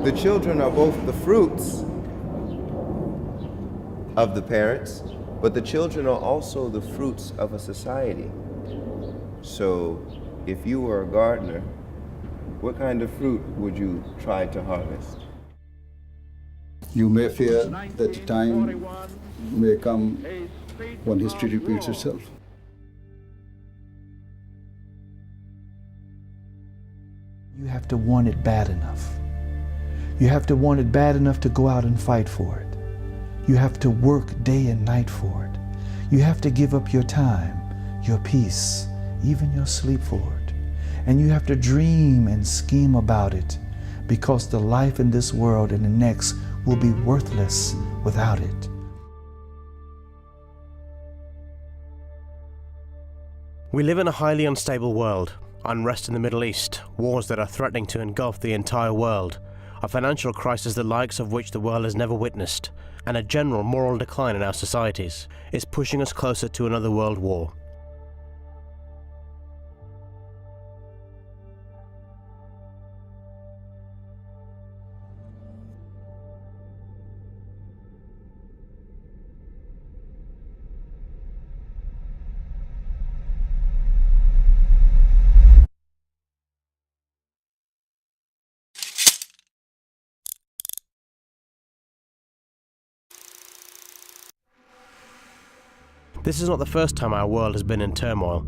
The children are both the fruits of the parents, but the children are also the fruits of a society. So if you were a gardener, what kind of fruit would you try to harvest? You may fear that the time may come when history repeats itself. You have to want it bad enough. You have to want it bad enough to go out and fight for it. You have to work day and night for it. You have to give up your time, your peace, even your sleep for it. And you have to dream and scheme about it, because the life in this world and the next will be worthless without it. We live in a highly unstable world. Unrest in the Middle East, wars that are threatening to engulf the entire world, a financial crisis the likes of which the world has never witnessed, and a general moral decline in our societies is pushing us closer to another world war. This is not the first time our world has been in turmoil.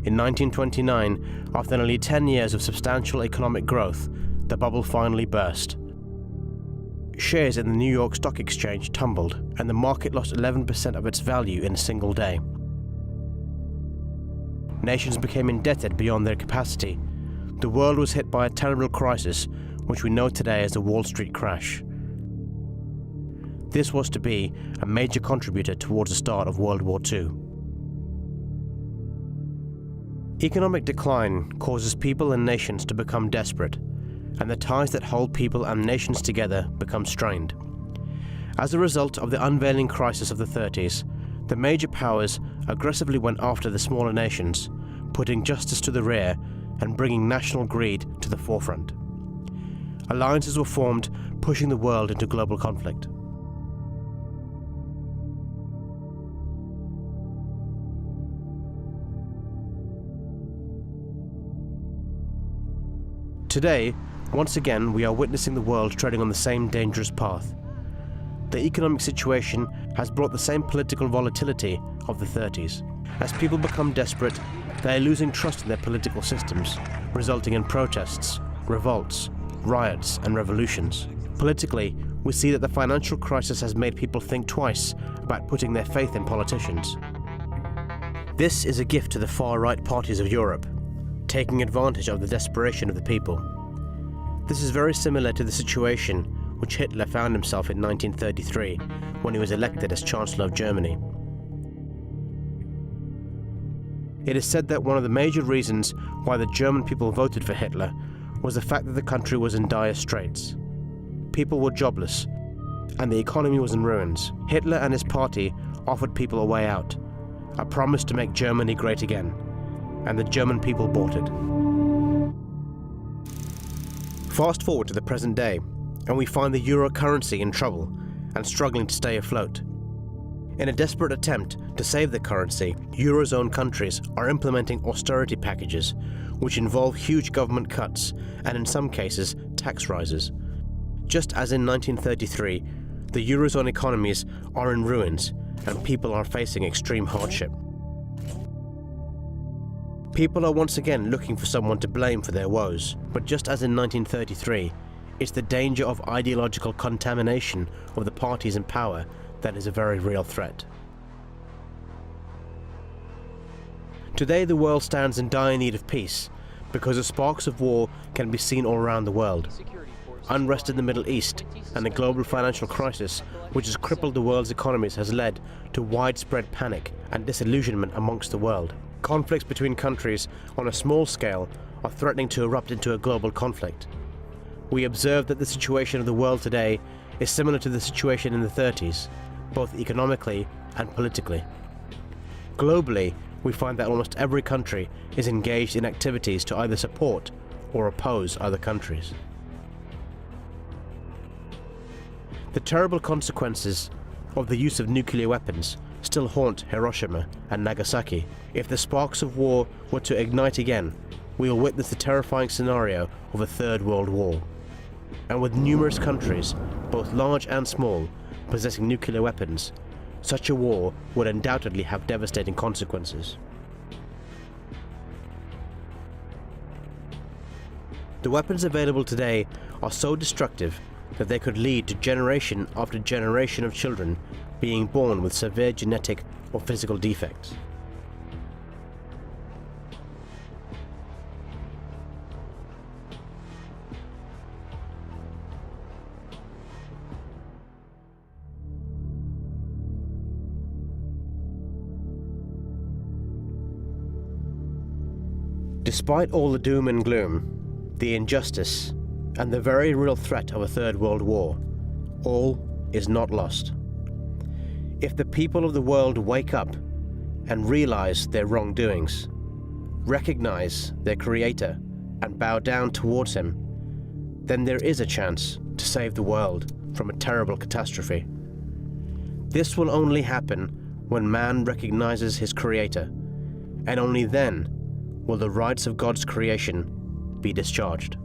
In 1929, after nearly 10 years of substantial economic growth, the bubble finally burst. Shares in the New York Stock Exchange tumbled, and the market lost 11% of its value in a single day. Nations became indebted beyond their capacity. The world was hit by a terrible crisis, which we know today as the Wall Street crash. This was to be a major contributor towards the start of World War II. Economic decline causes people and nations to become desperate, and the ties that hold people and nations together become strained. As a result of the unveiling crisis of the 30s, the major powers aggressively went after the smaller nations, putting justice to the rear and bringing national greed to the forefront. Alliances were formed, pushing the world into global conflict. Today, once again, we are witnessing the world treading on the same dangerous path. The economic situation has brought the same political volatility of the 30s. As people become desperate, they are losing trust in their political systems, resulting in protests, revolts, riots, and revolutions. Politically, we see that the financial crisis has made people think twice about putting their faith in politicians. This is a gift to the far-right parties of Europe, taking advantage of the desperation of the people. This is very similar to the situation which Hitler found himself in 1933 when he was elected as Chancellor of Germany. It is said that one of the major reasons why the German people voted for Hitler was the fact that the country was in dire straits. People were jobless, and the economy was in ruins. Hitler and his party offered people a way out, a promise to make Germany great again, and the German people bought it. Fast forward to the present day, and we find the euro currency in trouble and struggling to stay afloat. In a desperate attempt to save the currency, Eurozone countries are implementing austerity packages, which involve huge government cuts and, in some cases, tax rises. Just as in 1933, the Eurozone economies are in ruins and people are facing extreme hardship. People are once again looking for someone to blame for their woes, but just as in 1933, it's the danger of ideological contamination of the parties in power that is a very real threat. Today the world stands in dire need of peace, because the sparks of war can be seen all around the world. Unrest in the Middle East and the global financial crisis which has crippled the world's economies has led to widespread panic and disillusionment amongst the world. Conflicts between countries on a small scale are threatening to erupt into a global conflict. We observe that the situation of the world today is similar to the situation in the 30s, both economically and politically. Globally, we find that almost every country is engaged in activities to either support or oppose other countries. The terrible consequences of the use of nuclear weapons still haunt Hiroshima and Nagasaki. If the sparks of war were to ignite again, we will witness the terrifying scenario of a third world war. And with numerous countries, both large and small, possessing nuclear weapons, such a war would undoubtedly have devastating consequences. The weapons available today are so destructive that they could lead to generation after generation of children being born with severe genetic or physical defects. Despite all the doom and gloom, the injustice, and the very real threat of a third world war, all is not lost. If the people of the world wake up and realize their wrongdoings, recognize their Creator, and bow down towards Him, then there is a chance to save the world from a terrible catastrophe. This will only happen when man recognizes his Creator, and only then will the rights of God's creation be discharged.